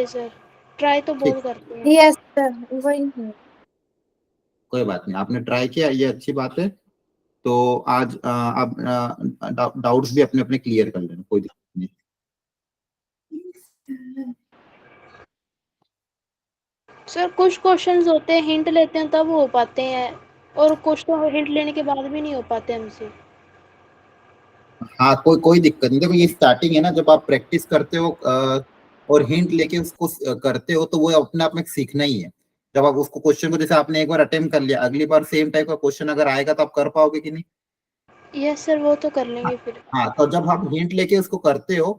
पाते sir, try तो बहुत करते हैं। यस सर, वही है। कोई बात नहीं, आपने ट्राई किया, ये अच्छी बात है। तो आज आप डाउट्स भी अपने अपने क्लियर कर लेना, कोई दिक्कत नहीं। सर कुछ क्वेश्चंस होते हैं हिंट लेते हैं तब हो पाते हैं, और कुछ तो हिंट लेने के बाद भी नहीं हो पाते हमसे। हाँ, कोई दिक्कत नहीं। देखो ये स्टार्टिंग है ना, जब आप प्रैक्टिस करते हो और हिंट लेके उसको करते हो, तो वो अपने आप में सीखना ही है। जब आप उसको क्वेश्चन को, जैसे आपने एक बार अटेम्प्ट कर लिया, अगली बार सेम टाइप का क्वेश्चन अगर आएगा तो आप कर पाओगे कि नहीं? यस सर, वो तो कर लेंगे फिर। हाँ, तो जब आप हिंट लेके उसको करते हो,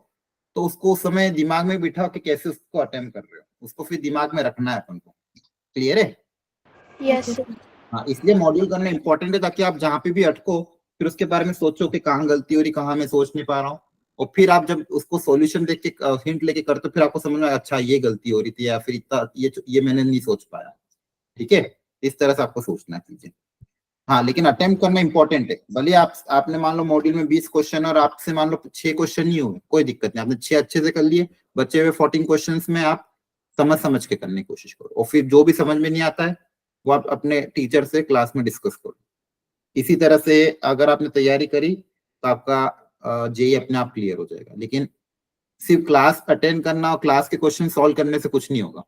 तो उसको उस समय दिमाग में बिठा के कैसे उसको अटेम्प्ट कर रहे हो, उसको फिर दिमाग में रखना है अपन को। क्लियर है? Yes sir. हाँ, इसलिए मॉड्यूल करना इंपॉर्टेंट है, ताकि आप जहाँ पे भी अटको फिर उसके बारे में सोचो कि कहाँ गलती हो रही, कहाँ मैं सोच नहीं पा रहा हूँ। और फिर आप जब उसको सॉल्यूशन देख के हिंट लेके करते हो, फिर आपको समझ में आया, अच्छा ये गलती हो रही थी, या फिर इतना ये मैंने नहीं सोच पाया। ठीक है, इस तरह से आपको सोचना है चीजें। हाँ, लेकिन अटेम्प्ट करना इंपॉर्टेंट है। भले आपने मान लो मॉड्यूल में 20 क्वेश्चन और आपसे मान लो 6 क्वेश्चन नहीं हुए, कोई दिक्कत नहीं, आपने 6 अच्छे से कर लिए। बचे हुए 14 क्वेश्चन में आप समझ के करने की कोशिश करो, और फिर जो भी समझ में नहीं आता है वो आप अपने टीचर से क्लास में डिस्कस करो। इसी तरह से अगर आपने तैयारी करी तो आपका जेई अपने आप क्लियर हो जाएगा। लेकिन सिर्फ क्लास अटेंड करना और क्लास के क्वेश्चन सॉल्व करने से कुछ नहीं होगा।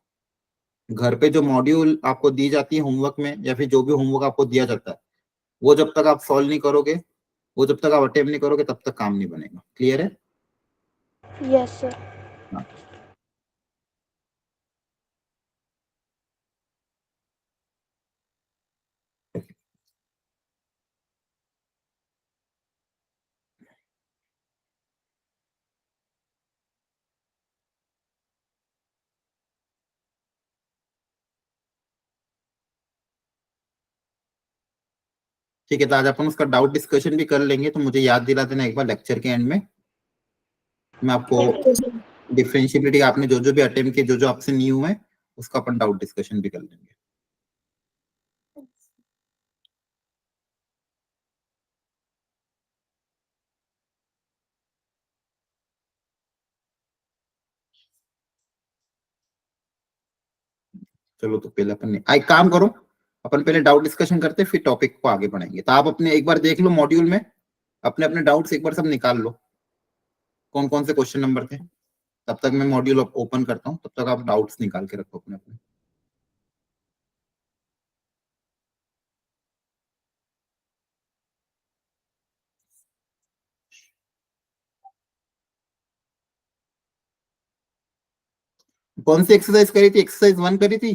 घर पे जो मॉड्यूल आपको दी जाती है होमवर्क में, या फिर जो भी होमवर्क आपको दिया जाता है, वो जब तक आप सॉल्व नहीं करोगे, वो जब तक आप अटेम्प्ट नहीं करोगे, तब तक काम नहीं बनेगा। क्लियर है? Yes sir. हाँ। ठीक है, तो आज अपन उसका डाउट डिस्कशन भी कर लेंगे। तो मुझे याद दिला देना एक बार लेक्चर के एंड में, मैं आपको डिफरेंशिएबिलिटी आपने जो जो भी अटेम्प्ट किए, जो जो आपसे नहीं हुए, उसका अपन डाउट डिस्कशन भी कर लेंगे। चलो, तो पहले अपन एक काम करो, अपन पहले डाउट डिस्कशन करते फिर टॉपिक को आगे बढ़ाएंगे। तो आप अपने एक बार देख लो मॉड्यूल में, अपने अपने डाउट्स एक बार सब निकाल लो, कौन कौन से क्वेश्चन नंबर थे। तब तक मैं मॉड्यूल ओपन करता हूँ, तब तक आप डाउट्स निकाल के रखो अपने अपने। कौन सी एक्सरसाइज करी थी? एक्सरसाइज 1 करी थी?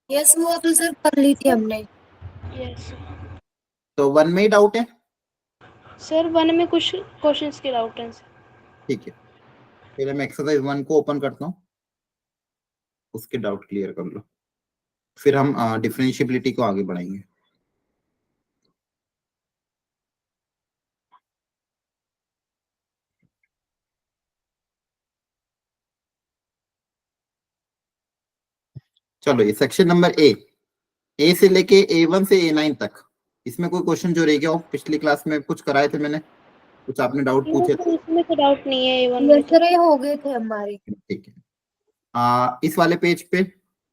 यस, वो तो सर कर ली थी हमने। यस तो 1 में ही डाउट है? सर, 1 में कुछ क्वेश्चंस के डाउट हैं सर। ठीक है, पहले मैं एक्सरसाइज 1 को ओपन करता हूँ, उसके डाउट क्लियर कर लो, फिर हम डिफरेंशिएबिलिटी को आगे बढ़ाएंगे। चलो, ये सेक्शन नंबर ए से लेके A1 से A9 तक, इसमें कोई क्वेश्चन जो रह गया हो, पिछली क्लास में कुछ कराए थे मैंने, कुछ आपने डाउट पूछे थे? इसमें तो डाउट नहीं है A1 में यस तो। सर, ये हो गए थे हमारे। ठीक है, इस वाले पेज पे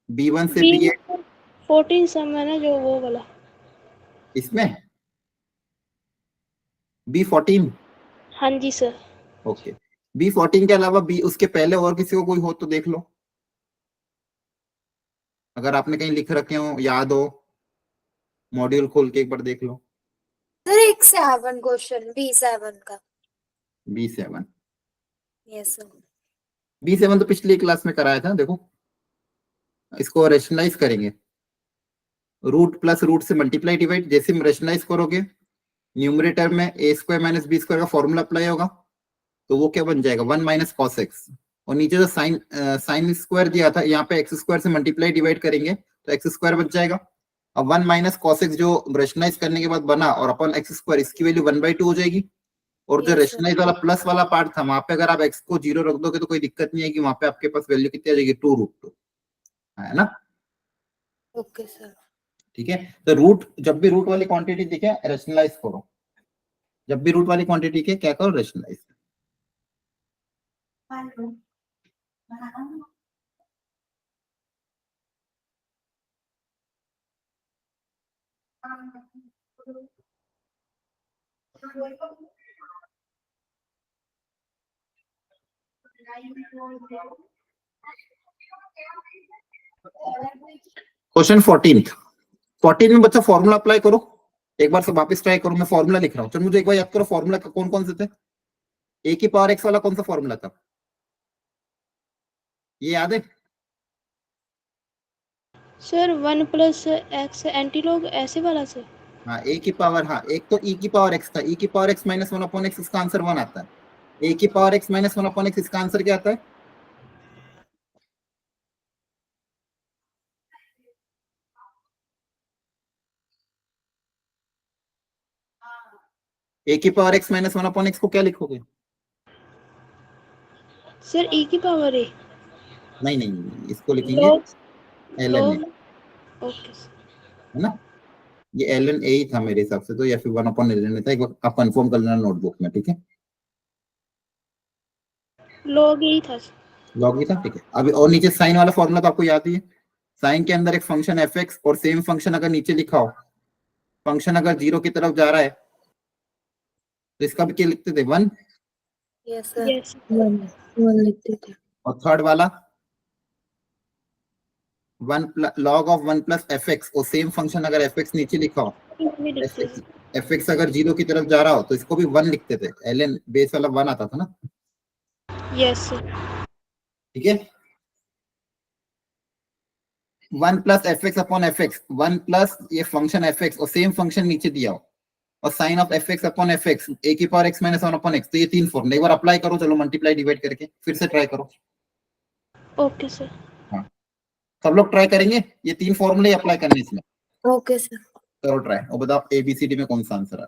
B1 से बी B8, 14 सम है ना, जो वो वाला। इसमें B14। हाँ जी सर। ओके, B14 के अलावा बी उसके पहले और किसी को कोई हो तो देख लो, अगर आपने कहीं लिख रखे हो, याद हो, मॉड्यूल खोल के एक बार देख लो। सर एक 7 क्वेश्चन B7 का। B7? Yes sir. B7 तो पिछली क्लास में कराया था। देखो, इसको रेशनलाइज करेंगे, रूट प्लस रूट से मल्टीप्लाई डिवाइड, जैसे रेशनलाइज करोगे न्यूमरेटर में ए स्क्वायर माइनस बी स्क्वायर का फॉर्मूला अप्लाई होगा, तो वो क्या बन जाएगा, 1 माइनस कॉस एक्स। और नीचे जो साइन स्क्वायर दिया था, यहाँ पे एक्स स्क्वायर से मल्टीप्लाई डिवाइड करेंगे तो एक्स स्क्वायर बच जाएगा। अब 1 माइनस कॉस एक्स जो रेशनलाइज करने के बाद बना, और अपन एक्स स्क्वायर, इसकी वैल्यू 1/2 हो जाएगी। और जो Yes, sir. रेशनलाइज वाला प्लस वाला पार्ट था, वहां पे अगर आप एक्स को 0 रख दोगे तो कोई दिक्कत नहीं है, कि वहां पे आपके पास वैल्यू कितनी आ जाएगी, 2√2, है ना? Okay sir. ठीक है, तो रूट, जब भी रूट वाली क्वांटिटी दिखे रेशनलाइज करो, जब भी रूट वाली क्वांटिटी के क्या करो, रेशनलाइज। क्वेश्चन 14 में बच्चा फॉर्मूला अप्लाई करो। एक बार से वापस ट्राई करो, मैं फॉर्मूला लिख रहा हूँ। चलो मुझे एक बार याद करो, फॉर्मूला कौन कौन से थे? ए की पावर एक्स वाला कौन सा फॉर्मूला था, ये याद है? सर 1+x एंटीलॉग ऐसे वाला से। हाँ ए की पावर, हाँ एक तो ई की पावर एक्स था, ई की power x minus one upon x, इसका आंसर 1 आता है। ए की power x minus one upon x, इसका आंसर क्या आता है? ए की power x minus one upon x को क्या लिखोगे? सर e की पावर a। नहीं नहीं नहीं, इसको लिखेंगे log l n a, log okay है ना? ये एल एन ए ही था मेरे हिसाब से तो, या फिर 1/ln था। एक बार आप कंफर्म कर लेना नोटबुक में, ठीक है? लॉग यही था। लॉग ही था, ठीक है। अभी और नीचे साइन वाला फॉर्मूला तो आपको याद ही है। साइन के अंदर एक फंक्शन एफ एक्स, और सेम फंक्शन अगर नीचे लिखा हो, फंक्शन अगर 0 की तरफ जा रहा है तो इसका भी क्या लिखते थे? 1। यस सर, यस 1 लिखते थे। और थर्ड वाला 1 log ऑफ 1+fx, और सेम फंक्शन अगर fx नीचे लिखा हो, भी लिखते थे। fx अगर 0 की तरफ जा रहा हो तो इसको भी 1 लिखते थे। ln बेस वाला 1 आता था ना, यस सर। ठीक है? 1+fx अपॉन fx, 1 प्लस ये फंक्शन fx और सेम फंक्शन नीचे दिया हो, और sine of fx upon fx, a की power x minus 1 upon x। तो ये तीन फॉर्मूले एक बार अप्लाई करो। चलो मल्टीप्लाई डिवाइड करके फिर से ट्राई करो। Okay sir. हाँ, सब लोग ट्राई करेंगे, ये तीन फॉर्मूले अप्लाई करने इसमें। Okay sir. करो ट्राई और बताओ ABCD में कौन सा आंसर है।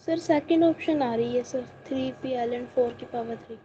सर सेकंड ऑप्शन आ रही है सर 3p ln 4 की पावर 3।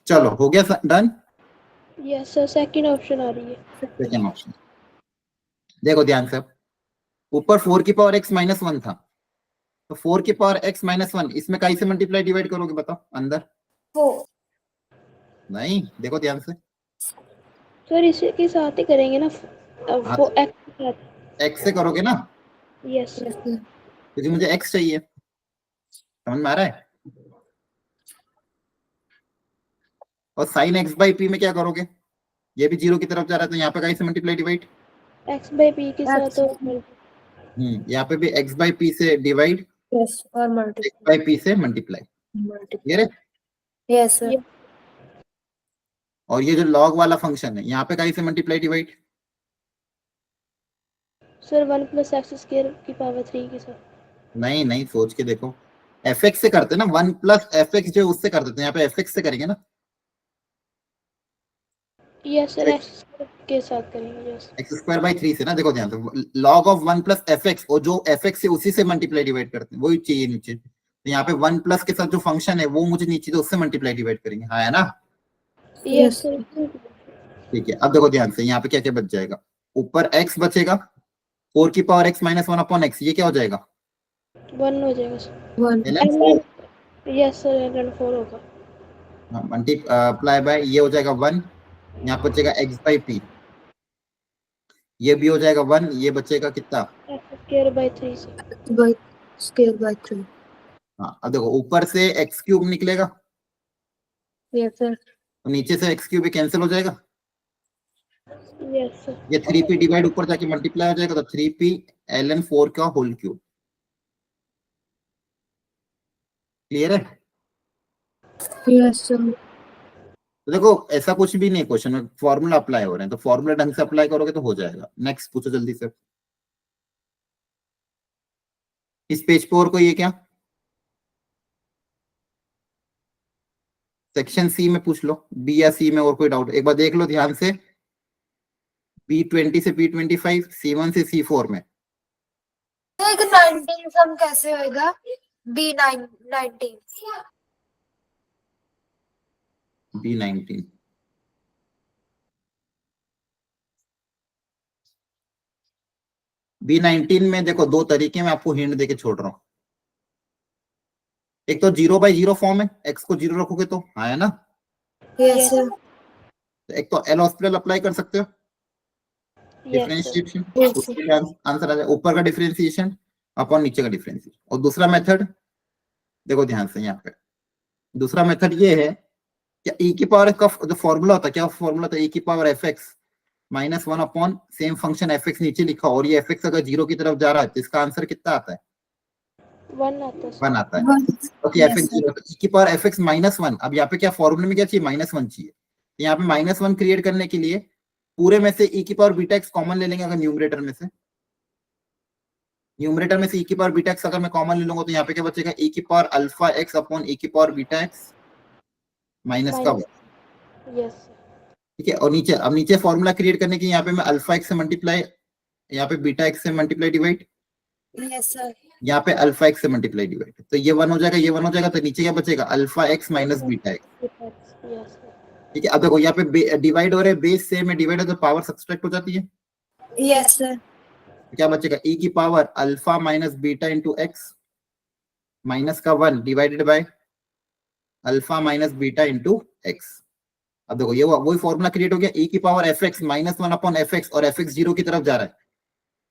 चलो हो गया done. Yes sir second option आ रही है। सेकंड ऑप्शन देखो ध्यान से, ऊपर 4 की पावर x माइनस 1 था, तो 4 की पावर x माइनस 1 इसमें कहीं से मल्टीप्लाई डिवाइड करोगे बताओ अंदर? 4 नहीं, देखो ध्यान से, सर इसी के साथ ही करेंगे ना हाँ, वो x के साथ। x से करोगे ना, यस सर। क्योंकि मुझे x चाहिए, समझ में आ रहा है? और साइन x बाई पी में क्या करोगे, ये भी 0 की तरफ जा रहा है, तो यहाँ पे कहीं से multiply divide, x by p के साथ तो यहाँ पे भी x बाई पी से डिवाइड, यस और x मल्टीप्लाई बाई पी से मल्टीप्लाई, ये रे। यस सर और ये जो log वाला फंक्शन है, यहाँ पे कहीं से मल्टीप्लाई डिवाइड, सर 1 + x² की पावर 3 के साथ। नहीं नहीं, सोच के देखो, fx से करते ना, 1 + fx जो उससे कर देते हैं, यहाँ पे fx से करेंगे ना, यस सर x² के साथ करेंगे। यस x² / 3 से ना, देखो ध्यान से, log of 1 + fx, और जो fx से उसी से मल्टीप्लाई डिवाइड करते हैं वही चाहिए नीचे, तो यहाँ पे 1 प्लस के साथ जो फंक्शन है वो मुझे नीचे, तो उससे मल्टीप्लाई डिवाइड करेंगे, हाँ है ना? Yes sir. ठीक है, अब देखो ध्यान से, यहाँ पे क्या क्या बच जाएगा, ऊपर x बचेगा, 4 की power x minus 1 upon x, ये क्या हो जाएगा? 1 हो जाएगा सर। 1 यस सर ln 4 होगा। मल्टीप्लाई बाय, ये हो जाएगा 1, यहाँ पर बचेगा x बाई पी, ये भी हो जाएगा 1, ये बचेगा कितना? x² / 3 से। x²/3 हाँ, अब देखो ऊपर से x³ निकलेगा, यस सर तो नीचे से x³ भी कैंसिल हो जाएगा, यस सर। ये 3p डिवाइड ऊपर जाके मल्टीप्लाई हो जाएगा, तो 3p ln 4 का होल क्यूब। क्लियर है? यस सर तो देखो ऐसा कुछ भी नहीं, क्वेश्चन में फॉर्मूला अप्लाई हो रहे हैं, तो फॉर्मूला ढंग से अप्लाई करोगे तो हो जाएगा। नेक्स्ट पूछो जल्दी से, इस पेज पे और कोई है क्या? सेक्शन सी में पूछ लो, बी या सी में और कोई डाउट एक बार देख लो ध्यान से, B20 से B25, C1 से C4 में। एक 19 सम कैसे होएगा B9 19 B19 B19 में देखो दो तरीके में आपको हिंट देके छोड़ रहा हूं, एक तो 0/0 फॉर्म है, x को 0 रखोगे तो, हाँ है ना? यस सर तो एक तो एल हॉस्पिटल अप्लाई कर सकते हो, यस सर। डिफरेंशिएशन, आंसर आ जाए ऊपर का डिफरेंशिएशन अपॉन नीचे का डिफरेंशिएशन। और दूसरा मेथड देखो ध्यान से, यहाँ पे दूसरा मेथड ये है, क्या e की पावर का जो फॉर्मूला होता है, क्या फॉर्मूला था, e की power fx minus 1 upon same function fx नीचे लिखा, और ये fx अगर 0 की तरफ जा रहा है तो इसका आंसर कितना आता है? 1 आता है सर। 1 आता है। ओके, fx 0, e की पावर fx माइनस 1, अब यहाँ पे क्या फॉर्मूले में क्या चाहिए, -1 चाहिए, तो यहाँ पे -1 क्रिएट करने के लिए पूरे में से e की पावर बीटा x कॉमन ले लेंगे, अगर न्यूमरेटर में से e की पावर बीटा x अगर मैं कॉमन ले लूंगा, तो यहाँ पे क्या बचेगा, e की power alpha x upon e की पावर बीटा x माइनस का 1। Yes sir. ठीक है, और नीचे, अब नीचे फॉर्मूला क्रिएट करने के, यहाँ पे मैं अल्फा x से मल्टीप्लाई, यहाँ पे बीटा x से मल्टीप्लाई डिवाइड, यस सर यहाँ पे अल्फा x से मल्टीप्लाई डिवाइड, तो ये 1 हो जाएगा, ये 1 हो जाएगा, तो नीचे क्या बचेगा, alpha x minus beta x। Yes sir. ठीक है, अब देखो यहाँ पे डिवाइड हो रहे हैं, बेस सेम है, डिवाइड है तो पावर सब्सट्रैक्ट हो जाती है, यस सर क्या बचेगा, e की power alpha minus beta into x minus का 1 divided by alpha minus beta into x. अब देखो ये वही फॉर्मूला क्रिएट हो गया, e की power F x minus one upon F x, और एफ एक्स जीरो की तरफ जा रहा है,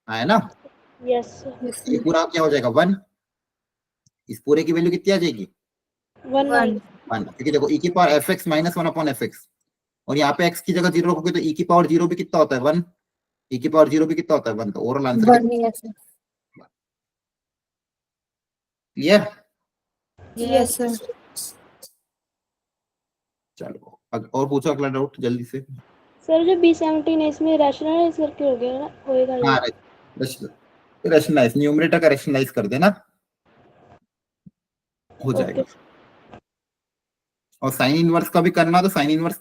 हाँ, है ना। Yes sir. ये पूरा क्या हो जाएगा 1, इस पूरे की वैल्यू कितनी आ जाएगी 1 1 1, क्योंकि देखो e की power F x minus one upon F x, और यहाँ पे x की जगह 0 रखोगे तो e की पावर 0 भी कितना होता है 1, e की पावर 0 भी कितना होता है 1, तो overall answer 1 yes sir. Clear. Yes sir. चलो और पूछो अगला डाउट जल्दी से। सर जो B17 है इसमें रैशनलाइज करके हो गया ना, होएगा हाँ, ये। रैशनलाइज, न्यूमरेटर का रैशनलाइज कर देना, हो ओके। जाएगा। और साइन इनवर्स का भी करना, तो साइन इनवर्स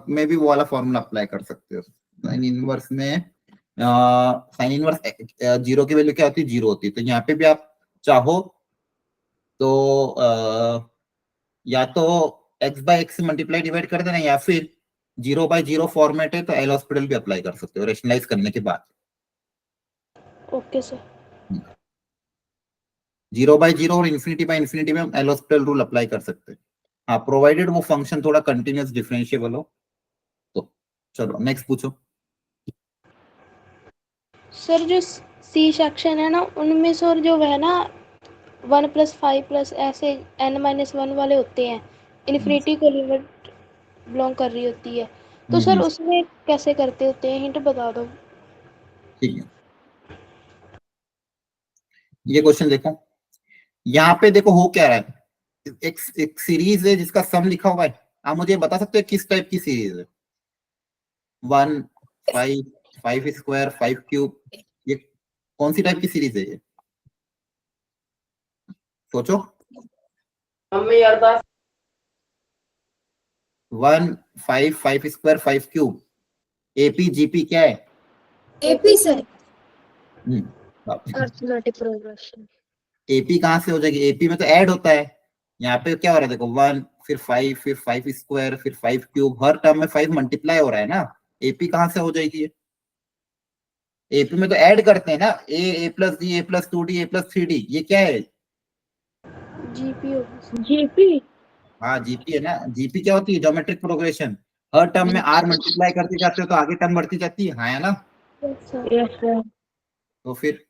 में भी वो वाला फॉर्मूला अप्लाई कर सकते हो। साइन इनवर्स में साइन इनवर्स जीरो की वैल्यू क्या होती है 0 होती है, तो यहाँ पे भी आप चाहो तो या तो x बाय एक्स से मल्टीप्लाई डिवाइड कर देना, या फिर 0/0 फॉर्मेट है तो एल हॉस्पिटल भी अप्लाई कर सकते हो रेशनलाइज करने के बाद। Okay sir. 0/0 और इन्फिनिटी बाय इन्फिनिटी में एल हॉस्पिटल रूल अप्लाई कर सकते हैं, हाँ, प्रोवाइडेड वो फंक्शन थोड़ा कंटिन्यूअस डिफरेंशिएबल हो तो। चलो नेक्स्ट पूछो। सर जो C सेक्शन है ना उनमें सर जो है ना 1+5+ ऐसे n-1 वाले होते हैं, इन्फिनिटी को लिमिट बिलोंग कर रही होती है, तो सर उसमें कैसे करते होते हैं, हिंट बता दो। ठीक है, ये क्वेश्चन देखो, यहाँ पे देखो हो क्या रहा है, एक सीरीज है जिसका सम लिखा हुआ है, आप मुझे बता सकते हो किस टाइप की सीरीज है, 1 5 5 स्क्वायर 5 क्यूब, ये कौन सी टाइप की सीरीज है ये, सोचो। 1 5 5 स्क्वायर 5 क्यूब, एपी जीपी क्या है। AP sir. Arithmetic progression. AP कहाँ से हो जाएगी, एपी में तो ऐड होता है, यहाँ पे क्या हो रहा है देखो 1 फिर 5 फिर 5 स्क्वायर फिर 5 क्यूब, हर टर्म में 5 मल्टीप्लाई हो रहा है ना, एपी कहाँ से हो जाएगी ये, एपी में तो ऐड करते हैं ना, A plus D A plus 2d A plus 3d, ये क्या है जीपी होगी। जीपी। हाँ जीपी है ना, जीपी क्या होती है ज्योमेट्रिक प्रोग्रेशन, हर टर्म में आर मल्टीप्लाई करते जाते हो तो आगे टर्म बढ़ती जाती है, हाँ है ना। Yes sir. तो फिर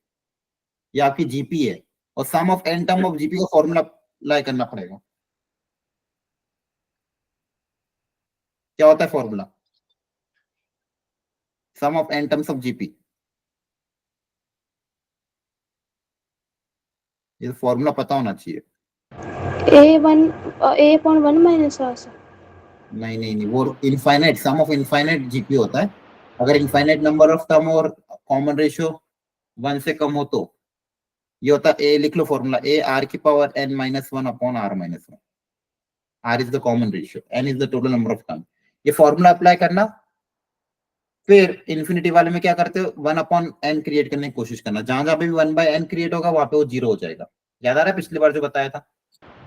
ये आपकी जीपी है, और sum of N term of GP का फॉर्मूला अप्लाई करना पड़ेगा, क्या होता है formula, sum of N terms of GP, ये फॉर्मूला पता होना चाहिए। A1 minus are sir. नहीं नहीं नहीं, वो infinite, sum of infinite GP होता है, अगर इनफाइनाइट नंबर ऑफ टर्म और कॉमन रेशियो 1 से कम हो तो ये होता है ए, लिख लो फॉर्मूला, ए आर की power n-1 upon r-1, r is the common ratio, n is the total number of term, ये फॉर्मूला अप्लाई करना, फिर इन्फिनिटी वाले में क्या करते हो 1/n क्रिएट करने की कोशिश करना, जहां जहां पे भी 1/n क्रिएट होगा वहां पे वो 0 हो जाएगा, याद आ रहा है पिछली बार जो बताया था।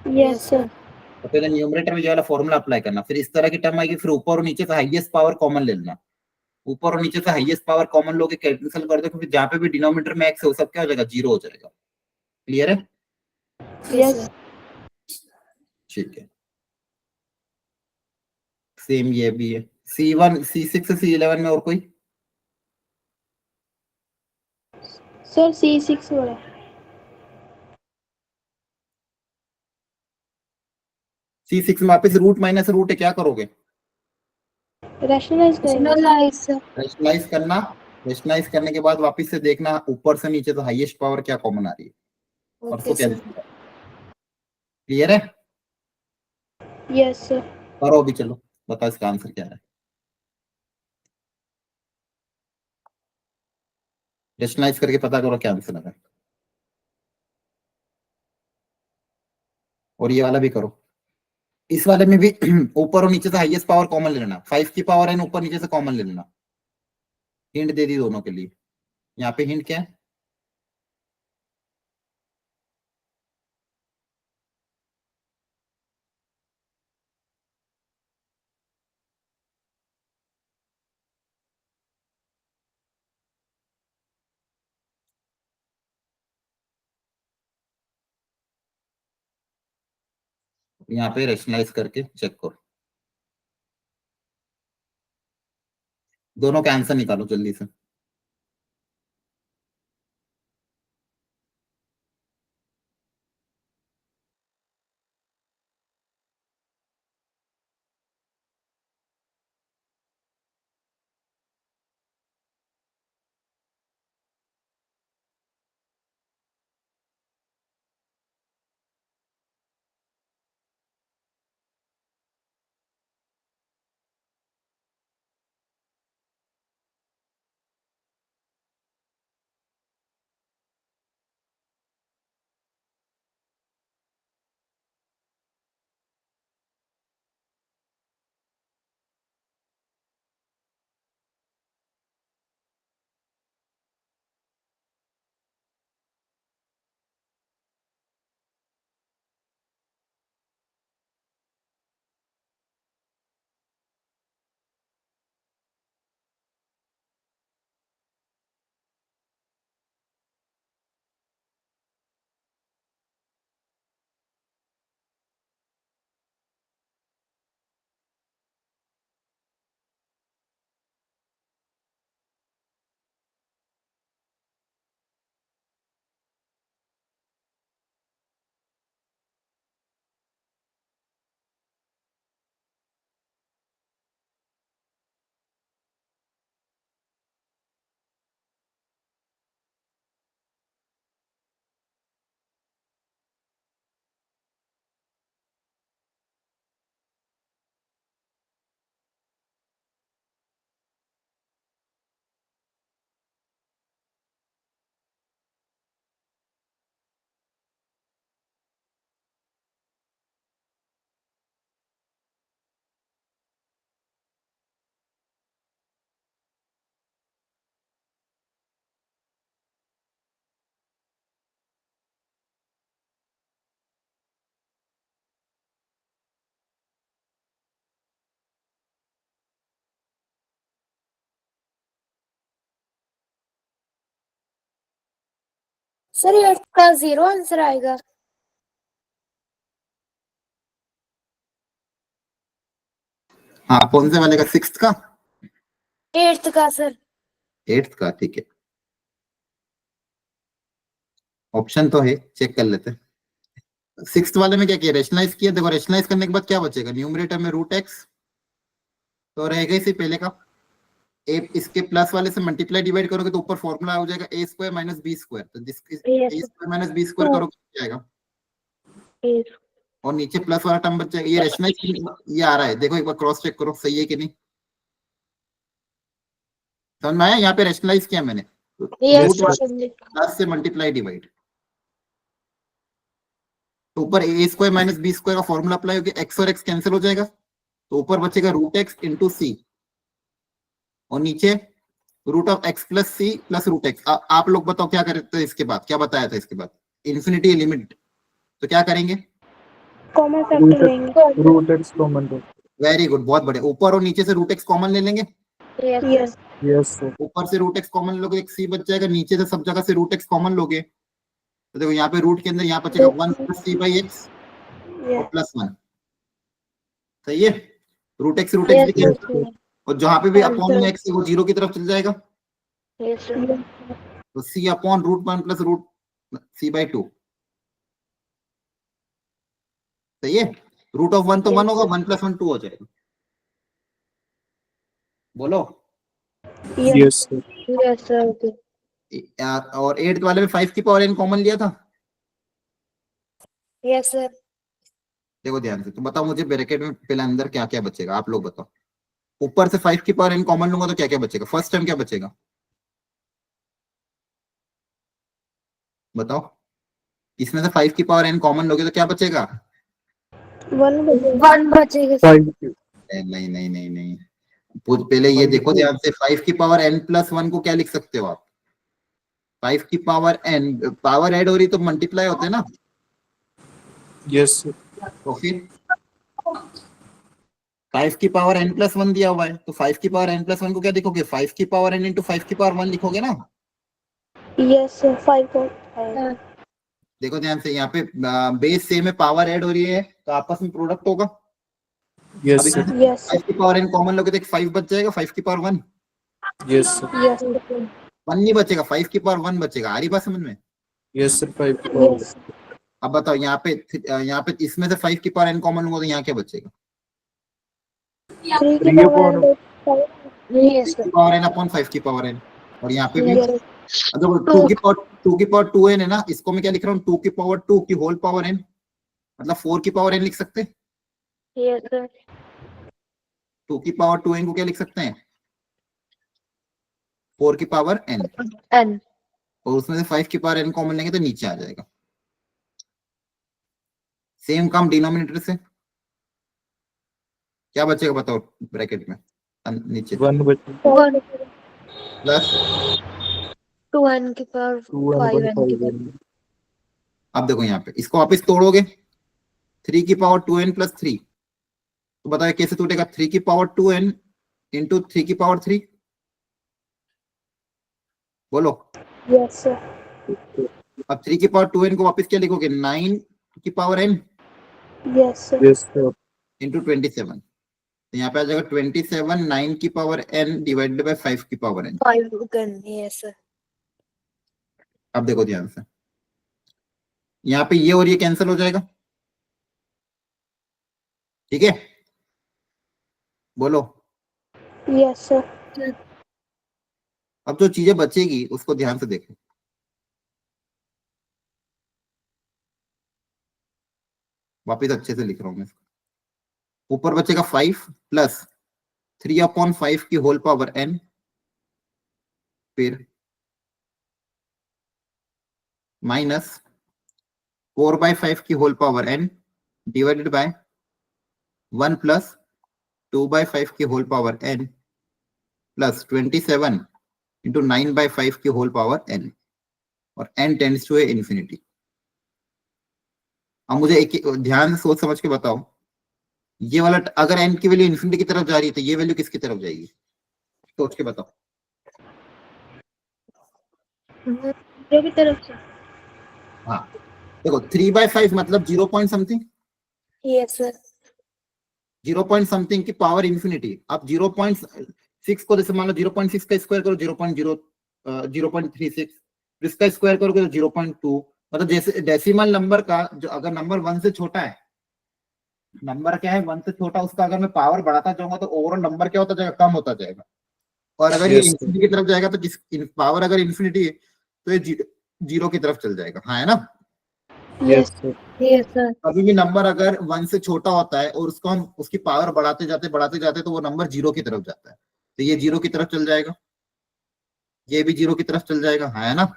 Yes sir. तो पहले न्यूमरेटर में ये वाला फॉर्मूला अप्लाई करना, फिर इस तरह की टर्म आएगी, फिर ऊपर और नीचे से हाईएस्ट पावर कॉमन ले लेना, ऊपर और नीचे से हाईएस्ट पावर कॉमन लोगे कैंसिल कर दो, क्योंकि जहां पे भी डिनोमिनेटर में एक्स है वो सब क्या हो जाएगा 0 हो जाएगा, क्लियर है। यस। ठीक है, सेम ये भी है, C1 C6 C11 में और कोई, सर C6 वाला। C6 में वापस रूट माइनस रूट है, क्या करोगे रैशनलाइज करेंगे। Rationalize sir. रेशनलाइज करना, रेशनलाइज करने के बाद वापस से देखना ऊपर से नीचे तो हाईएस्ट पावर क्या कॉमन आ रही है, और Okay उसको sir. कैंसिल, क्लियर है। Yes sir. करो अभी, चलो बताओ इसका आंसर क्या है, रेशनलाइज करके पता करो क्या आंसर है, और ये वाला भी करो, इस वाले में भी ऊपर और नीचे से हाईएस्ट पावर कॉमन ले लेना, 5 की पावर है ऊपर नीचे से कॉमन ले लेना, हिंट दे दी दोनों के लिए, यहाँ पे हिंट क्या है, यहाँ पे रेशनलाइज करके चेक करो, दोनों का आंसर निकालो जल्दी से। सर 8 का 0 आंसर आएगा। हाँ, कौन से वाले का? 6th का? 8th का सर। 8th का, ठीक है। ऑप्शन तो है, चेक कर लेते हैं। 6th वाले में क्या किया? रेशनलाइज किया। देखो रेशनलाइज करने के बाद क्या बचेगा? न्यूमरेटर में रूट एक्स तो रहेगा इसी पहले का। ए इसके प्लस वाले से मल्टीप्लाई डिवाइड करोगे तो ऊपर फॉर्मूला हो जाएगा ए स्क्वायर माइनस बी स्क्वायर। तो जिसके ए स्क्वायर माइनस बी स्क्वायर करोगे क्या आएगा? और नीचे प्लस वाला टर्म बच जाएगा। ये रेशनलाइज ये आ रहा है, देखो एक बार क्रॉस चेक करो सही है कि नहीं। समझ में आया? यहाँ पे रेशनलाइज किया मैंने, प्लस से मल्टीप्लाई डिवाइड। तो ऊपर ए स्क्वायर माइनस बी स्क्वायर का फॉर्मूला अप्लाई होगा, एक्स और एक्स कैंसिल हो जाएगा तो ऊपर बचेगा रूट एक्स इंटू सी और नीचे root of x plus c plus root x. आप लोग बताओ क्या करते थे इसके बाद? क्या बताया था इसके बाद? इन्फिनिटी लिमिट, तो क्या करेंगे? कॉमन फैक्टर लेंगे। रूट एक्स कॉमन लो। वेरी गुड, बहुत बढ़िया। ऊपर और नीचे से रूट एक्स कॉमन ले लेंगे। Yes yes sir. ऊपर से रूट एक्स कॉमन लोगे, एक सी बच जाएगा। नीचे से सब जगह से रूट एक्स कॉमन लोगे तो देखो यहाँ पे रूट के अंदर यहाँ बचेगा 1 प्लस सी बाई एक्स और प्लस 1। सही है? रूट एक्स भी कैंसिल, और जहां पे भी अपॉन में एक्स है वो 0 की तरफ चल जाएगा। तो सी अपॉन रूट 1 प्लस रूट सी बाई 2। सही है? रूट ऑफ 1 तो 1 होगा, 1 प्लस 1 2 हो जाएगा। बोलो। Yes sir. Yes sir. और 8th वाले में 5 की पावर n कॉमन लिया था। Yes sir. देखो ध्यान से, तो बताओ मुझे ब्रैकेट में पहले अंदर क्या क्या बचेगा, आप लोग बताओ। ऊपर से 5 की पावर n कॉमन लूंगा तो क्या क्या बचेगा? फर्स्ट टर्म क्या बचेगा बताओ? इसमें से 5 की पावर n कॉमन लोगे तो क्या बचेगा? 1 बचेगा। 5 नहीं नहीं नहीं नहीं, पहले ये देखो ध्यान से। 5 की पावर n प्लस 1 को क्या लिख सकते हो आप? 5 की पावर n, पावर ऐड हो रही तो मल्टीप्लाई होते हैं ना। Yes sir. तो फिर 5 की पावर n प्लस 1 दिया हुआ है तो 5 की पावर n प्लस 1 को क्या लिखोगे? 5 की पावर n इंटू 5 की पावर 1 लिखोगे ना। Yes sir 5.5। देखो ध्यान से, यहाँ पे बेस सेम है, पावर ऐड हो रही है, तो आपस में प्रोडक्ट होगा। Yes, अभी sir. Yes, sir. 5 की पावर n कॉमन लोगे तो एक 5 बच जाएगा, 5 की power 1 Yes, sir. Yes, sir. 1 नहीं बचेगा, 5 की पावर 1 बचेगा। आ रही बात समझ में? Yes, sir. 5 की power. Yes. अब बताओ यहाँ पे इसमें से 5 की पावर n कॉमन लूंगा तो यहाँ क्या बचेगा? 3 की 3 power upon and 5. Yes, 3 sir. की पावर n अपॉन 5 की पावर n। और यहाँ पे भी Yes, sir. अगर 2 की पावर 2n है ना, इसको मैं क्या लिख रहा हूँ, 2 की पावर 2 की होल पावर n, मतलब 4 की पावर n लिख सकते हैं। Yes, sir. 2 की पावर 2n को क्या लिख सकते हैं? 4 की पावर n। N. और उसमें से 5 की पावर n कॉमन लेंगे तो नीचे आ जाएगा। सेम काम डिनोमिनेटर से, क्या बचेगा बताओ ब्रैकेट में नीचे? 1 बचे, 1. प्लस 2n की पावर 2 and 1 5n की 5 पावर। and अब देखो यहाँ पे इसको वापस तोड़ोगे, 3 की पावर 2n प्लस 3, तो बताओ कैसे टूटेगा? 3 की पावर 2n इंटू 3 की पावर 3, बोलो। Yes, sir. अब 3 की पावर 2n को वापस क्या लिखोगे? 9 की power n Yes, sir. Yes, sir. Into 27, तो यहाँ पे आ जाएगा 27 9 की पावर n डिवाइडेड बाय 5 की power n। 5n, yes sir। अब देखो ध्यान से, यहाँ पे ये और ये कैंसिल हो जाएगा, ठीक है? बोलो। Yes, sir. अब जो चीजें बचेगी उसको ध्यान से देखो। वापिस अच्छे से लिख रहा हूं मैं इसको। ऊपर बचेगा 5 प्लस 3 अपॉन 5 की होल पावर n, फिर माइनस 4 बाय 5 की whole power n divided by 1 plus 2 by 5 की whole power n plus 27 into 9 by 5 की होल पावर n, और n टेंड्स टू इंफिनिटी। अब मुझे एक ध्यान से सोच समझ के बताओ, ये वाला अगर n की वैल्यू इंफिनिटी की तरफ जा रही है तो ये वैल्यू किसकी तरफ जाएगी? सोच के बताओ। 0 की तरफ से। हाँ देखो, 3 बाय 5 मतलब 0 point something, yes sir। 0 point something की पावर इंफिनिटी। अब 0.6 को जैसे मान लो 0.6 का स्क्वायर करो 0.36, इसका स्क्वायर करोगे तो 0.2, मतलब जैसे डेसिमल नंबर का जो अगर नंबर 1 से छोटा है, नंबर क्या है 1 से छोटा, उसका अगर मैं पावर बढ़ाता जाऊंगा तो ओवरऑल नंबर क्या होता जाएगा? कम होता जाएगा। और अगर ये Yes, sir. इंफिनिटी की तरफ जाएगा तो पावर अगर इंफिनिटी है तो ये जीरो की तरफ चल जाएगा। हाँ है ना? Yes, sir. yes sir। कभी भी नंबर अगर 1 से छोटा होता है और उसको हम उसकी पावर बढ़ाते जाते तो वो नंबर 0 की तरफ जाता है, तो ये 0 की तरफ चल जाएगा, ये भी 0 की तरफ चल जाएगा। हाँ है ना?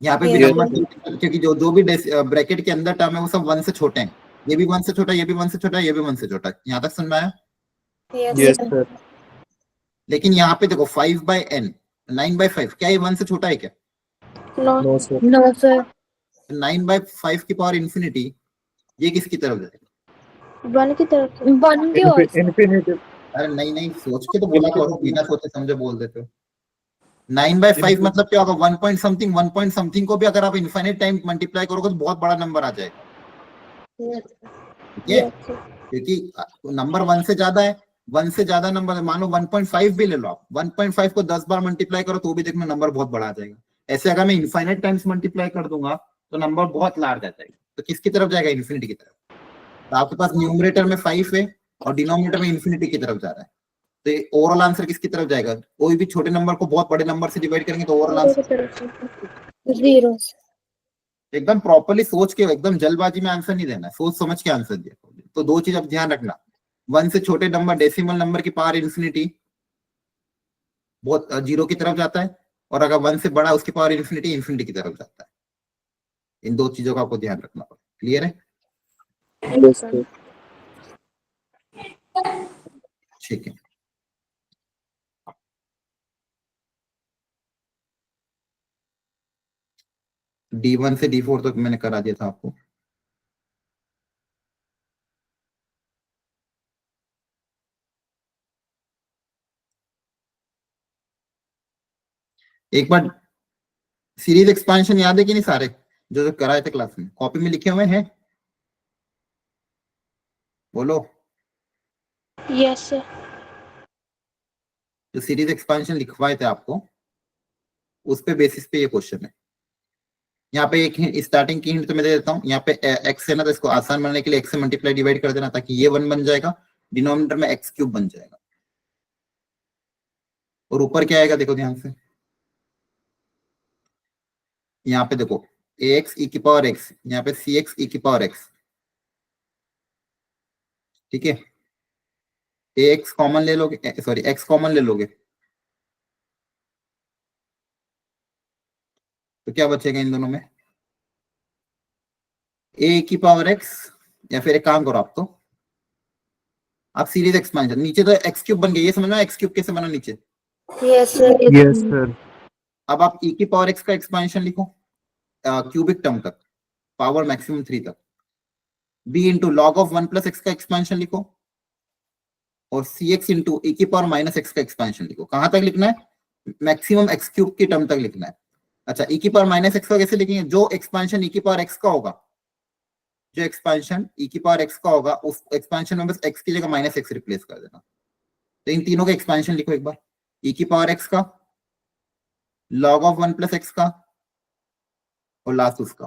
यहाँ पे भी Yes, नंबर, sir. क्योंकि जो भी ब्रैकेट के अंदर टर्म है वो सब 1 से छोटे हैं, ये भी 1 से छोटा, ये भी 1 से छोटा, ये भी 1 से छोटा। यहाँ तक समझ में आया? yes Yes, sir। sir. लेकिन यहाँ पे देखो 5 बाय n 9 बाय 5, क्या ये 1 से छोटा है क्या? No. No, sir. no sir। 9 by 5 की पावर इंफिनिटी, ये किसकी तरफ जाएगा? 1 की तरफ से। 1 के और Infinity. अरे नहीं नहीं, सोच के तो बोला करो, बिना सोचे समझे बोल देते हो। 9 बाय 5 मतलब क्या होगा? 1 पॉइंट समथिंग को भी अगर आप इनफाइनाइट टाइम मल्टीप्लाई करोगे तो बहुत बड़ा नंबर आ जाएगा, ठीक है? Yes, sir. क्योंकि नंबर 1 से ज्यादा है, 1 से ज्यादा नंबर, मानो 1.5 भी ले लो आप, 1.5 को 10 बार मल्टीप्लाई करो तो भी देखना नंबर बहुत बड़ा आ जाएगा। ऐसे अगर मैं इनफाइनाइट टाइम्स मल्टीप्लाई कर दूंगा तो नंबर बहुत लार्ज आ जाएगा। तो किसकी तरफ जाएगा? इन्फिनिटी की तरफ। तो आपके पास न्यूमरेटर में 5 है और डिनोमिनेटर में इन्फिनिटी की तरफ जा रहा है, तो ओवरऑल आंसर किसकी तरफ जाएगा? कोई भी छोटे नंबर को बहुत बड़े नंबर से डिवाइड करेंगे तो ओवरऑल 0 आंसर। की तरफ से। 0। एकदम प्रॉपर्ली सोच के, एकदम जल्दबाजी में आंसर नहीं देना, सोच समझ के आंसर दिया। तो दो चीज अब ध्यान रखना, 1 से छोटे नंबर डेसिमल नंबर की पावर इंफिनिटी बहुत 0 की तरफ जाता है, और अगर 1 से बड़ा उसकी पावर इंफिनिटी की तरफ जाता है। इन दो चीजों का आपको ध्यान रखना पड़ेगा। क्लियर है? Yes, sir. ठीक है। D1 से D4 तक मैंने करा दिया था आपको। एक बार सीरीज एक्सपेंशन याद है कि नहीं सारे? जो जो कराए थे क्लास में कॉपी में लिखे हुए हैं? बोलो। Yes sir. जो सीरीज एक्सपेंशन लिखवाए थे आपको, उस पे बेसिस पे ये क्वेश्चन है। यहाँ पे एक स्टार्टिंग की हिंट तो मैं दे देता हूँ। यहाँ पे एक्स है ना, तो इसको आसान बनाने के लिए एक्स से मल्टीप्लाई डिवाइड कर देना, ताकि ये 1 बन जाएगा, डिनोमिनेटर में एक्स क्यूब बन जाएगा। और ऊपर क्या आएगा देखो ध्यान से, यहाँ पे देखो ax e की पावर x, यहाँ पे cx e की पावर x। ठीक है, ax कॉमन ले लोगे, सॉरी x कॉमन ले लोगे, तो क्या बचेगा इन दोनों में? a की पावर x, या फिर एक काम करो आप सीरीज एक्सपेंशन, नीचे तो एक्स क्यूब बन गया, ये समझना एक्स क्यूब कैसे बना नीचे। Yes sir. Yes, sir. अब आप e की पावर x का एक्सपेंशन लिखो क्यूबिक टर्म तक, पावर मैक्सिमम 3 तक। b into log of 1 plus x का एक्सपेंशन लिखो, और सी एक्स इंटू e की पावर माइनस एक्स का एक्सपेंशन लिखो। कहां तक लिखना है? मैक्सिमम एक्स क्यूब की टर्म तक लिखना है। अच्छा, e की पावर माइनस एक्स का कैसे लिखेंगे? जो एक्सपेंशन e की पावर x का होगा, जो एक्सपेंशन e की पावर x का होगा, उस एक्सपेंशन में बस x की जगह माइनस एक्स रिप्लेस कर देना। तो इन तीनों का एक्सपेंशन लिखो एक बार, e की पावर x का, लॉग ऑफ 1 प्लस एक्स का, और लास्ट उसका।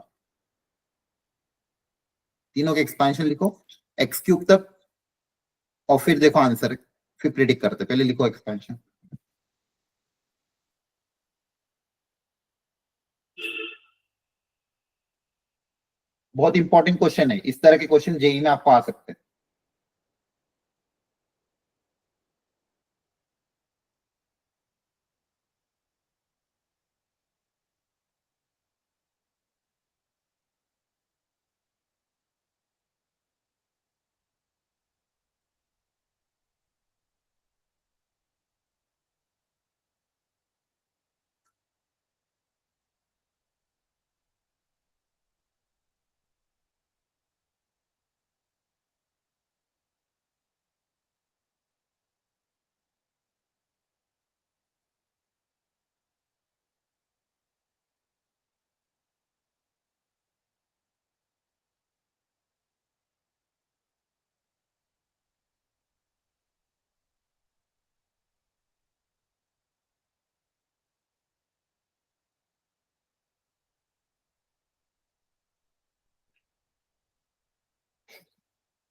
तीनों का एक्सपेंशन लिखो एक्स क्यूब तक, और फिर देखो आंसर, फिर प्रिडिक्ट करते। पहले लिखो एक्सपेंशन। बहुत इंपॉर्टेंट क्वेश्चन है, इस तरह के क्वेश्चन जेई में आपको आ सकते हैं।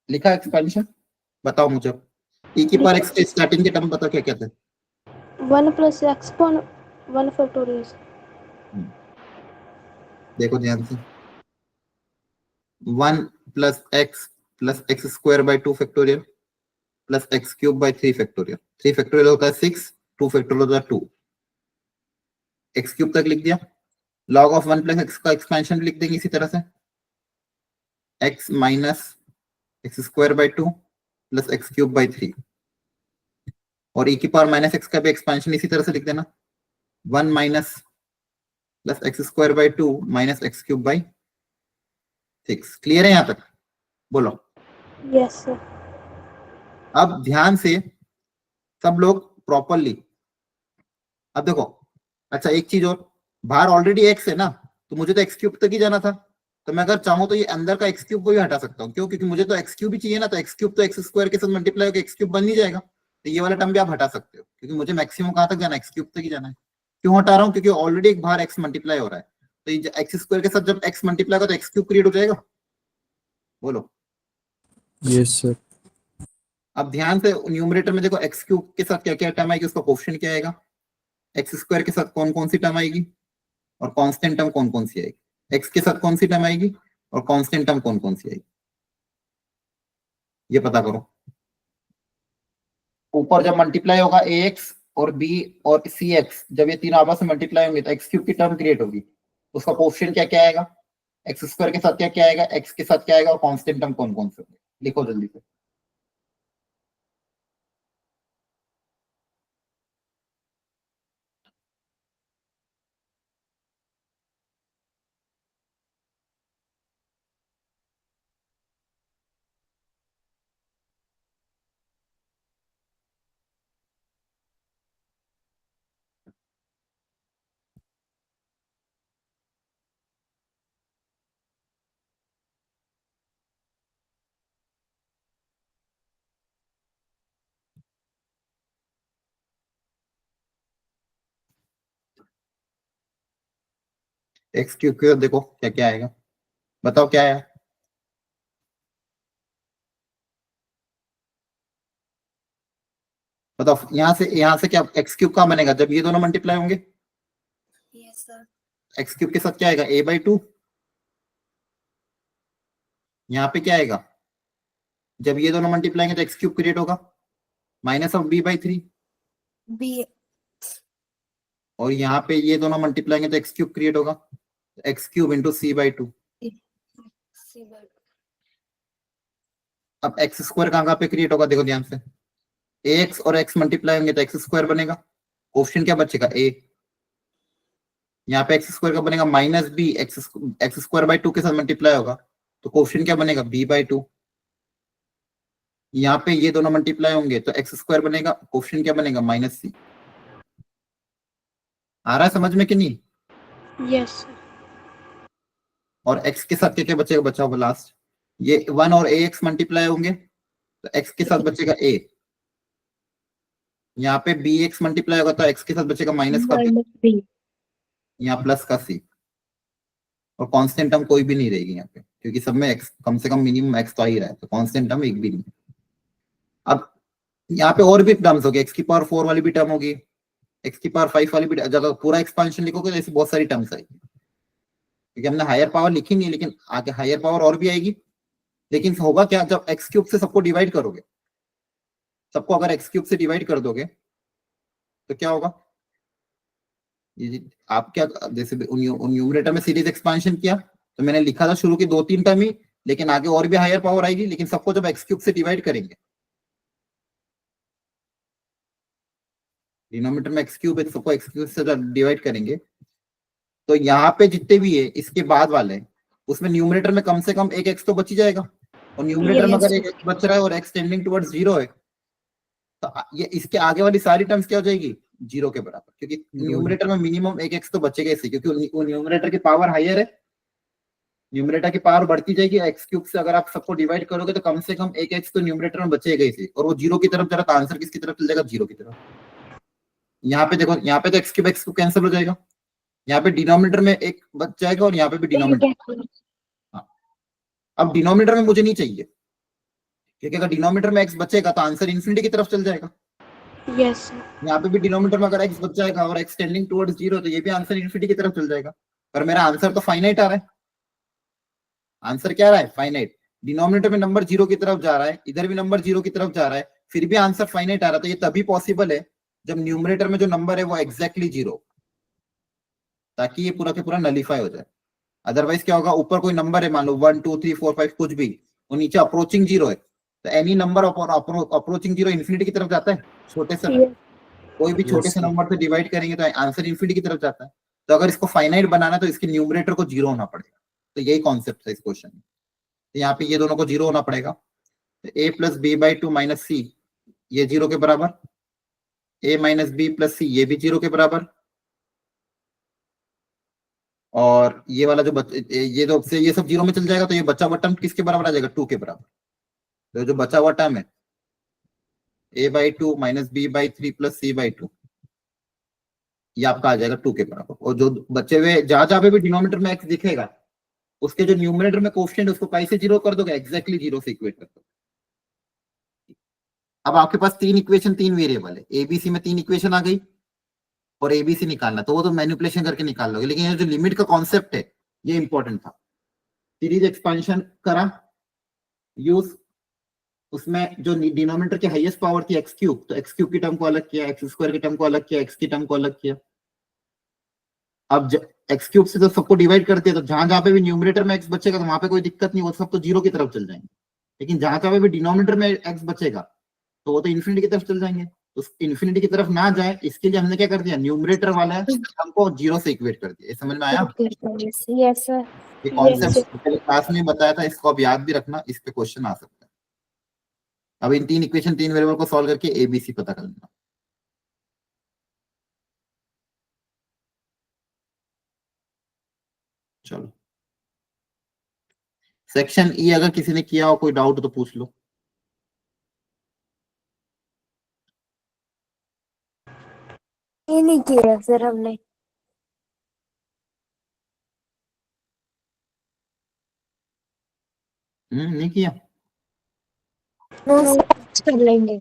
लिखा एक्सपेंशन? बताओ मुझे। e की पावर x के स्टार्टिंग के टर्म बताओ क्या क्या थे? 1 प्लस एक्स पॉन 1 फैक्टोरियल। देखो ध्यान से, 1 plus x square by 2 factorial, plus x cube by 3 factorial. 3 factorial होता है 6, 2 फैक्टोरियल होता है 2। एक्स क्यूब तक लिख दिया। लॉग ऑफ 1 प्लस एक्स का एक्सपेंशन लिख देंगे इसी तरह से, x minus x square by 2 plus x cube by 3। और e की पावर माइनस एक्स का भी एक्सपेंशन इसी तरह से लिख देना, 1 minus plus x square by 2 minus x cube by 6। Clear है यहां तक? बोलो। Yes sir. अब ध्यान से सब लोग प्रॉपरली, अब देखो। अच्छा एक चीज और, बाहर ऑलरेडी एक्स है ना, तो मुझे तो एक्स क्यूब तक ही जाना था। तो मैं अगर चाहूं तो ये अंदर का एक्स क्यूब को भी हटा सकता हूँ। क्यों? क्योंकि मुझे तो एक्स क्यूब ही चाहिए ना, तो एक्स क्यूब तो एक्स स्क्वायर के साथ मल्टीप्लाई होकर एक्स क्यूब बन ही जाएगा। तो ये वाला टर्म भी आप हटा सकते हो, क्योंकि मुझे मैक्सिमम कहां तक जाना है? एक्स क्यूब तक ही जाना है। क्यों हटा रहा हूँ? क्योंकि ऑलरेडी एक बाहर एक्स मल्टीप्लाई हो रहा है, तो ये एक्स स्क्वायर के साथ जब एक्स मल्टीप्लाई होगा तो एक्स क्यूब क्रिएट हो जाएगा। बोलो। Yes, sir. अब ध्यान से न्यूमरेटर में देखो, एक्स क्यूब के साथ क्या क्या टर्म आएगी, उसका कोफिशिएंट क्या आएगा, एक्स स्क्वायर के साथ कौन कौन सी टर्म आएगी, और कांस्टेंट टर्म कौन कौन सी आएगी। एक्स के साथ कौन सी टर्म आएगी और कांस्टेंट टर्म कौन कौन सी आएगी, ये पता करो। ऊपर जब मल्टीप्लाई होगा ए एक्स और बी और सी एक्स, जब ये तीनों आपस में मल्टीप्लाई होंगे तो एक्स क्यूब की टर्म क्रिएट होगी। उसका कोफिशिएंट क्या क्या आएगा, एक्स स्क्वायर के साथ क्या क्या आएगा, एक्स के साथ क्या आएगा, और कांस्टेंट टर्म कौन कौन से होंगे। लिखो जल्दी से। एक्स क्यूब के साथ देखो क्या क्या आएगा, बताओ क्या है। बताओ यहाँ से क्या एक्स क्यूब कहाँ बनेगा जब ये दोनों मल्टीप्लाई होंगे। Yes sir. एक्स क्यूब के साथ क्या आएगा a/2। यहाँ पे क्या आएगा जब ये दोनों मल्टीप्लाई होंगे तो एक्स क्यूब क्रिएट होगा -b/3। बी और यहाँ पे ये दोनों मल्टीप्लाई होंगे तो एक्स क्यूब क्रिएट होगा, एक्स क्यूब इंटू c/2। सी बाय अब एक्स स्क्वायर कहाँ पे क्रिएट होगा देखो ध्यान से, ax और x मल्टीप्लाई होंगे तो एक्स स्क्वायर बनेगा, क्वेश्चन क्या बचेगा a। यहाँ पे एक्स स्क्वायर का बनेगा -b, एक्स स्क्वायर बाय 2 के साथ मल्टीप्लाई होगा तो क्वेश्चन क्या बनेगा b/2। यहाँ पे ये दोनों मल्टीप्लाई होंगे तो एक्स स्क्वायर बनेगा, क्वेश्चन क्या बनेगा -c। आ रहा है समझ में कि नहीं। यस और x के साथ क्या क्या बचेगा, बचा होगा लास्ट ये 1 और ax मल्टीप्लाई होंगे तो x के साथ बचेगा a। यहाँ पे bx मल्टीप्लाई होगा तो x के साथ बचेगा माइनस का b, यहाँ प्लस का c। और कांस्टेंट टर्म कोई भी नहीं रहेगी यहाँ पे क्योंकि सब में x कम से कम मिनिमम x तो आ ही रहा है, तो कांस्टेंट टर्म एक भी नहीं। अब यहाँ पे और भी टर्म्स होगी, x⁴ वाली भी टर्म होगी, x⁵ वाली भी, जब पूरा एक्सपांशन लिखोगे तो ऐसी बहुत सारी टर्म्स आएगी क्योंकि हमने हायर पावर लिखी नहीं है, लेकिन आगे हायर पावर और भी आएगी। लेकिन होगा क्या जब एक्स क्यूब से सबको डिवाइड करोगे, सबको अगर एक्स क्यूब से डिवाइड कर दोगे तो क्या होगा, ये आप क्या जैसे न्यूमरेटर में सीरीज एक्सपांशन किया तो मैंने लिखा था शुरू की 2-3 टर्म ही, लेकिन आगे और भी हायर पावर आएगी, लेकिन सबको जब एक्स क्यूब से डिवाइड करेंगे, डिनोमिनेटर में एक्स क्यूब है तो सबको एक्स क्यूब से डिवाइड करेंगे तो यहाँ पे जितने भी है इसके बाद वाले उसमें न्यूमरेटर में कम से कम एक एक्स तो बच ही जाएगा। और न्यूमरेटर में Yes, अगर एक एक्स बच रहा है और एक्स टेंडिंग टुवर्ड्स 0 है तो ये इसके आगे वाली सारी टर्म्स क्या हो जाएगी 0 के बराबर, क्योंकि न्यूमरेटर में मिनिमम एक एक्स तो बचेगा इसी, क्योंकि न्यूमरेटर की पावर हायर है, न्यूमरेटर की पावर बढ़ती जाएगी एक्स क्यूब से। अगर आप सबको डिवाइड करोगे तो कम से कम एक एक्स तो न्यूमरेटर में बचेगा इसी, और वो 0 की तरफ जरा तो आंसर किसकी तरफ चल जाएगा 0 की तरफ। यहाँ पे देखो, यहाँ पे तो एक्स क्यूब कैंसिल हो जाएगा, यहाँ पे डिनोमिनेटर में एक बच जाएगा और यहाँ पे भी डिनोमिनेटर। हाँ, अब डिनोमिनेटर में मुझे नहीं चाहिए क्योंकि अगर डिनोमिनेटर में एक्स बचेगा तो आंसर इन्फिनिटी की तरफ चल जाएगा। यस यहाँ पे भी डिनोमिनेटर में अगर एक्स बच जाएगा और एक्स टेंडिंग टुवर्ड्स 0 तो ये भी आंसर इन्फिनिटी की तरफ चल जाएगा। पर मेरा आंसर तो फाइनाइट आ रहा है, आंसर क्या आ रहा है फाइनाइट। डिनोमिनेटर में नंबर 0 की तरफ जा रहा है, इधर भी नंबर 0 की तरफ जा रहा है, फिर भी आंसर फाइनाइट आ रहा है। तो ये तभी पॉसिबल है जब न्यूमरेटर में जो नंबर है वो एग्जैक्टली 0, ताकि ये पूरा के पूरा नलीफाई हो जाए। अदरवाइज क्या होगा, ऊपर कोई नंबर है मान लो 1 2 3 4 5 कुछ भी, और नीचे अप्रोचिंग 0 है, तो एनी नंबर अप्रोचिंग 0 इन्फिनिटी की तरफ जाता है छोटे से। कोई भी छोटे से नंबर से डिवाइड करेंगे तो आंसर इन्फिनिटी की तरफ जाता है। तो अगर इसको फाइनाइट बनाना है तो इसके न्यूमरेटर को 0 होना पड़ेगा। तो यही कॉन्सेप्ट है इस क्वेश्चन में। तो यहाँ पे ये दोनों को 0 होना पड़ेगा, तो a + b/2 - c ये 0 के बराबर, a - b + c ये भी 0 के बराबर, और ये वाला ये जो से ये सब 0 में चल जाएगा तो ये बचा हुआ टर्म किसके बराबर आ जाएगा 2 के बराबर। तो जो बचा हुआ टर्म है a/2 - b/3 + c/2 ये आपका आ जाएगा 2 के बराबर। और जो बचे हुए जहां जहां पे भी डिनोमिनेटर में x दिखेगा उसके जो न्यूमरेटर में कोएफिशिएंट उसको पाई से 0 कर दोगे, एग्जैक्टली 0 से इक्वेट कर दोगे। अब आपके पास 3 इक्वेशन 3 वेरिएबल है, एबीसी में 3 इक्वेशन आ गई और एबीसी निकालना, तो वो तो मैनिपुलेशन करके निकाल लोगे, लेकिन ये जो लिमिट का कॉन्सेप्ट है ये इंपॉर्टेंट था। सीरीज एक्सपेंशन करा यूज, उसमें जो डिनोमिनेटर की हाईएस्ट पावर थी एक्स क्यूब, तो एक्स क्यूब की टर्म को अलग किया, एक्स स्क्वायर की टर्म को अलग किया, एक्स की टर्म को अलग किया। अब एक्स क्यूब से तो सबको डिवाइड कर दिया, तो जहां जहां पे भी न्यूमरेटर में एक्स बचेगा तो वहां पे कोई दिक्कत नहीं, वो सब तो 0 की तरफ चल जाएंगे। लेकिन जहां जहां पे भी डिनोमिनेटर में एक्स बचेगा तो वो तो इन्फिनिटी की तरफ चल जाएंगे। तो इन्फिनिटी की तरफ ना जाए इसके लिए हमने क्या कर दिया, न्यूमरेटर वाला हमको 0 से इक्वेट कर दिया। समझ में आया यस सर। ये कॉन्सेप्ट क्लास में बताया था, इसको अब याद भी रखना, इस पे क्वेश्चन आ सकता है। अब इन 3 इक्वेशन 3 वेरिएबल को सॉल्व करके एबीसी पता कर लेना। चलो सेक्शन ई अगर किसी ने किया हो कोई डाउट तो पूछ लो। ये नहीं किया सर हमने। नहीं किया? नो कर लेंगे।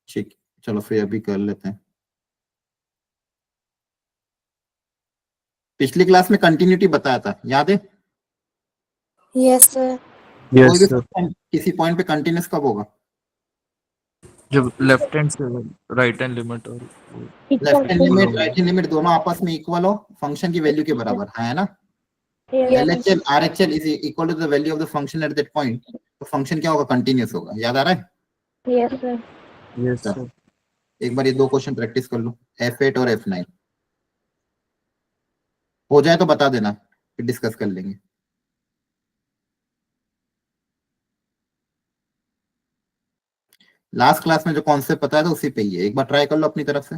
ठीक, चलो फिर अभी कर लेते हैं। पिछली क्लास में कंटिन्यूटी बताया था, याद है? Yes sir. कोई भी Yes, sir. फंक्शन किसी पॉइंट पे कंटिन्यूअस कब होगा? जब लेफ्ट हैंड से राइट हैंड लिमिट और लेफ्ट हैंड लिमिट होगा। राइट हैंड लिमिट दोनों आपस में इक्वल हो, फंक्शन की वैल्यू के बराबर है ना? Yes LHL RHL is equal to the value of the function at that point, तो फंक्शन क्या होगा? कंटिन्यूअस होगा। याद आ रहा है? Yes sir. Yes, चलो, sir. एक बार ये दो क्वेश्चन प्रैक्टिस कर लो, F8 और F9। हो जाए तो बता देना, फिर डिस्कस कर लेंगे। लास्ट क्लास में जो कॉन्सेप्ट बताया था उसी पे ही है, एक बार ट्राई कर लो अपनी तरफ से।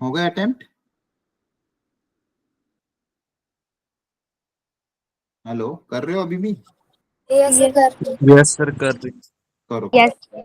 हो गया अटेम्प्ट? हेलो, कर रहे हो अभी भी? Yes sir. Yes, sir. कर रही। करो। यस।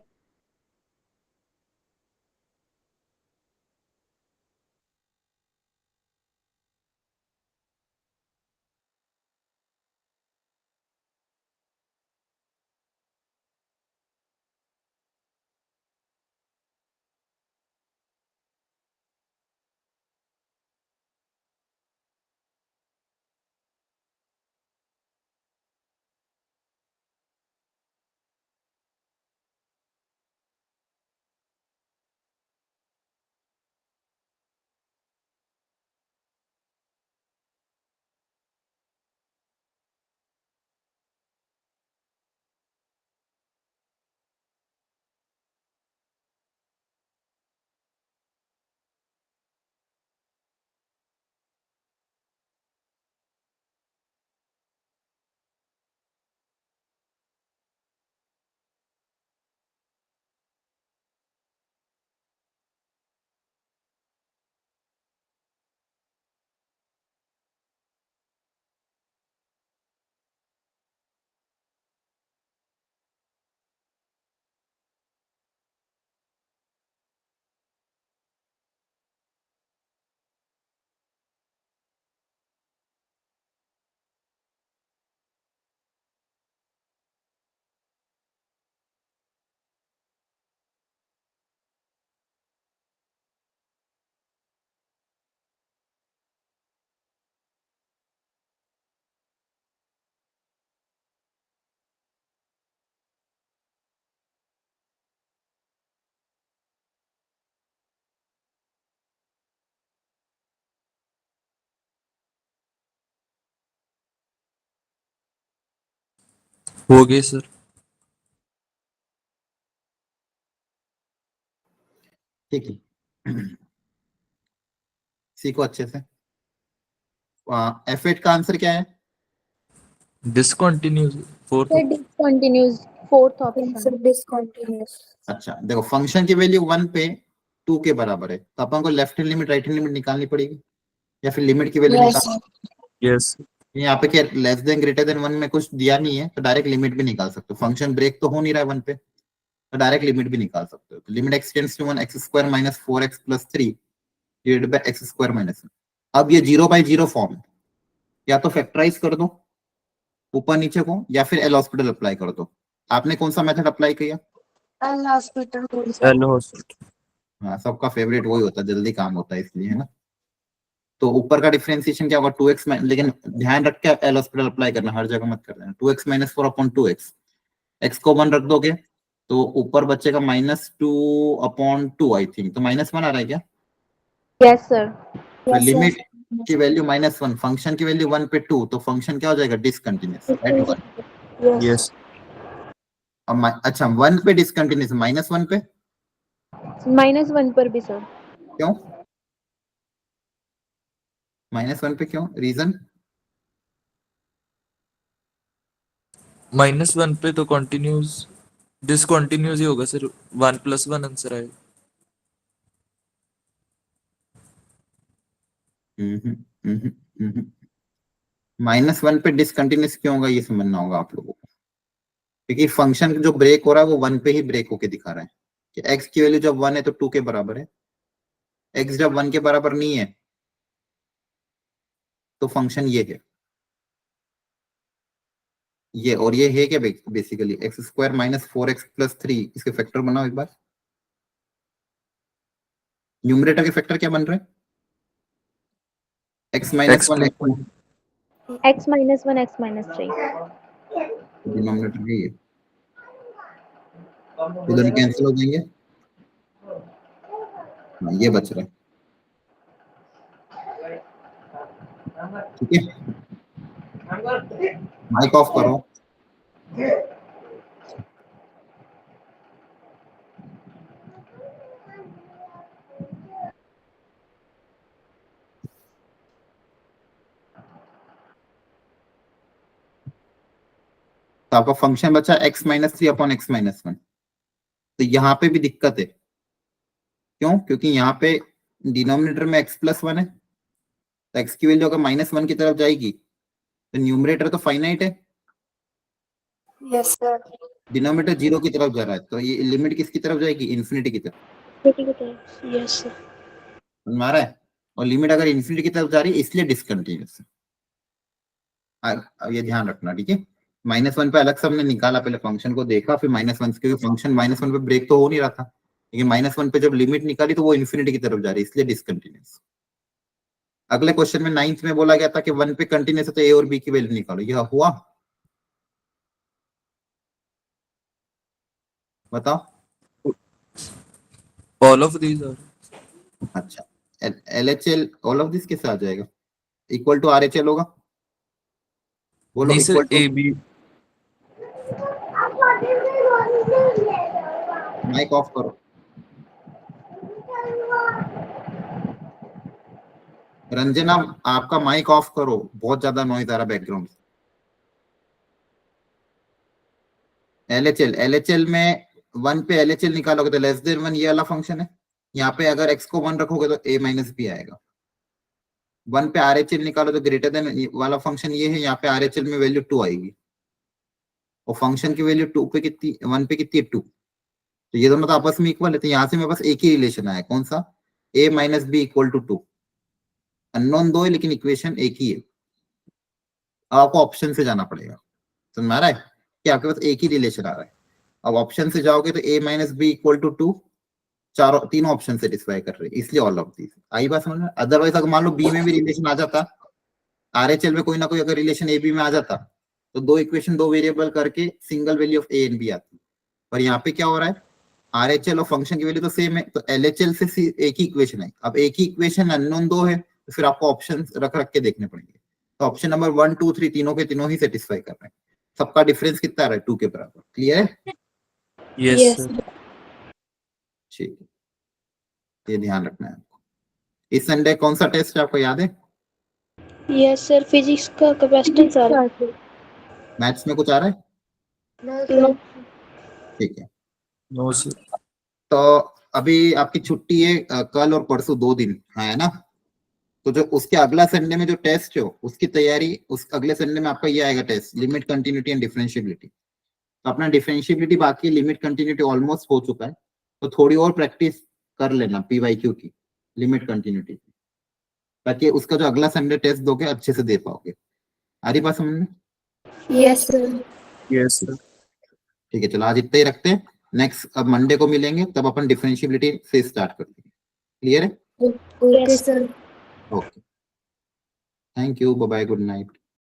हो गए सर। ठीक है, सीखो अच्छे से। F8 का आंसर क्या है? Discontinuous fourth. Sir discontinuous fourth option. Answer discontinuous. अच्छा देखो, फंक्शन की वैल्यू 1 पे 2 के बराबर है, तो अपन को left hand limit right hand limit निकालनी पड़ेगी, या फिर लिमिट की वैल्यू यस निकाल। यस। यहाँ पे क्या लेस देन ग्रेटर देन 1 में कुछ दिया नहीं है, तो डायरेक्ट लिमिट भी निकाल सकते हो। फंक्शन ब्रेक तो हो नहीं रहा है 1 पे, तो डायरेक्ट लिमिट भी निकाल सकते हो। तो limit x tends to 1 x square minus 4x plus 3 divided by x square minus 1। अब ये 0/0 फॉर्म है, या तो फैक्टराइज कर दो ऊपर नीचे को, या फिर एल हॉस्पिटल अप्लाई कर दो। आपने कौन सा मेथड अप्लाई किया? L hospital L hospital. हाँ, सबका फेवरेट वही होता है, जल्दी काम होता है इसलिए, है ना। तो ऊपर का डिफरेंशिएशन क्या होगा? 2x, लेकिन ध्यान रख के एल हॉस्पिटल अप्लाई करना, हर जगह मत कर देना। 2x minus 4 upon 2x, x को 1 रख दोगे तो ऊपर बचेगा -2/2 आई थिंक, तो -1 आ रहा है क्या? Yes sir. तो लिमिट की वैल्यू -1, फंक्शन की वैल्यू 1 पे 2, तो फंक्शन क्या हो जाएगा? Discontinuous, right 1। यस। अब अच्छा 1 पे डिसकंटिन्यूअस, -1 पे -1 पर भी सर। क्यों? -1 पे क्यों? रीजन? -1 पे तो कंटिन्यूस डिसकंटिन्यूस ही होगा सर। 1 + 1 आंसर आएगा। -1 पे डिसकंटिन्यूअस क्यों होगा, ये समझना होगा आप लोगों को। क्योंकि फंक्शन जो ब्रेक हो रहा है वो 1 पे ही ब्रेक होके दिखा रहा है कि x की वैल्यू जब 1 है तो 2 के बराबर है, x जब 1 के बराबर नहीं है तो फंक्शन ये है, ये और ये है क्या? Basically x square minus 4x plus 3, इसके फैक्टर बनाओ एक बार। न्यूमरेटर के फैक्टर क्या बन रहे हैं? x minus 1 x x, x -1 x -3। Denominator भी है, उधर कैंसिल हो जाएंगे। हाँ, ये बच रहा है, ठीक है। माइक ऑफ करो। तो आपका फंक्शन बचा x -3 अपॉन x -1। तो यहाँ पे भी दिक्कत है, क्यों? क्योंकि यहाँ पे डिनोमिनेटर में x प्लस 1 है, तो x की वैल्यू अगर -1 की तरफ जाएगी तो न्यूमरेटर तो फाइनाइट है, यस सर। डिनोमिनेटर 0 की तरफ जा रहा है, तो ये लिमिट किसकी तरफ जाएगी? इन्फिनिटी की तरफ। Yes sir. समझ में आ रहा है? और लिमिट अगर इन्फिनिटी की तरफ जा रही है इसलिए डिसकंटिन्यूअस है। अब ये ध्यान रखना, ठीक है। -1 पे अलग से हमने निकाला, पहले फंक्शन को देखा, फिर -1, क्योंकि फंक्शन -1 पे ब्रेक तो हो नहीं रहा था, लेकिन -1 पे जब लिमिट निकाली तो वो इन्फिनिटी की तरफ जा रही है, इसलिए डिसकंटिन्यूअस। अगले क्वेश्चन में 9th में बोला गया था कि 1 पे कंटिन्यूअस है तो a और b की वैल्यू निकालो, यह हुआ? बताओ। All of these are. अच्छा, LHL ऑल ऑफ दिस कैसे आ जाएगा? इक्वल टू RHL होगा, बोलो नहीं sir, equal to. A B. Mic off करो। रंजना, आपका माइक ऑफ करो, बहुत ज्यादा नॉइज आ रहा बैकग्राउंड। LHL में 1 पे LHL निकालोगे तो लेस देन 1 ये वाला फंक्शन है, यहाँ पे अगर x को 1 रखोगे तो a माइनस b आएगा। 1 पे RHL निकालो तो ग्रेटर देन वाला फंक्शन ये है, यहाँ पे RHL में वैल्यू 2 आएगी, और फंक्शन की वैल्यू 2 पे कितनी, 1 पे कितनी है? 2। तो ये दोनों तो आपस में इक्वल है, तो यहाँ से मेरे पास एक ही रिलेशन आया, कौन सा? a minus B equal to 2। Unknown 2 है लेकिन इक्वेशन एक ही है, अब आपको ऑप्शन से जाना पड़ेगा। समझ में आ रहा है कि आपके पास एक ही रिलेशन आ रहा है। अब ऑप्शन से जाओगे तो a minus B equal to 2, तीनों ऑप्शन सेटिस्फाई कर रहे हैं, इसलिए ऑल ऑफ दिस। आई बात समझ में? अदरवाइज अगर मान लो बी में भी रिलेशन आ जाता, RHL में कोई ना कोई अगर रिलेशन ए बी में आ जाता, तो दो इक्वेशन दो वेरिएबल करके single value of A and B आती। पर यहाँ पे क्या हो रहा है? RHL और फंक्शन की वैल्यू तो सेम है, तो LHL से एक ही इक्वेशन है। अब एक ही इक्वेशन अननोन 2 है, तो फिर आपको ऑप्शन रख रख के देखने पड़ेंगे। तो ऑप्शन नंबर 1 2 3 तीनों के तीनों ही सेटिस्फाई कर रहे हैं। सबका डिफरेंस कितना आ रहा है 2 के बराबर। क्लियर है? Yes Yes. सर। ठीक है, ये ध्यान रखना है आपको। इस संडे कौन सा टेस्ट है आपको याद है? यस सर, फिजिक्स का कैपेसिटेंस आ रहा है। मैथ्स में कुछ आ रहा है? नो ठीक है, नो सर। तो अभी आपकी छुट्टी है कल और परसों 2 दिन है ना? तो जो उसके अगला संडे में जो टेस्ट हो उसकी तैयारी, उस अगले संडे में आपका ये आएगा test, limit continuity and differentiability. तो अपना डिफरेंशिएबिलिटी बाकी, लिमिट कंटिन्यूटी ऑलमोस्ट हो चुका है, तो थोड़ी और प्रैक्टिस कर लेना पीवाईक्यू की लिमिट कंटिन्यूटी, ताकि उसका जो अगला संडे टेस्ट दोगे अच्छे से दे पाओगे। आ रही बात समझ में? Yes sir. Yes sir. ठीक है, चलो आज इतना ही रखते हैं। नेक्स्ट अब मंडे को मिलेंगे, तब अपन डिफरेंशिएबिलिटी से स्टार्ट करते हैं। क्लियर है? Okay sir. Okay, thank you, bye bye, good night.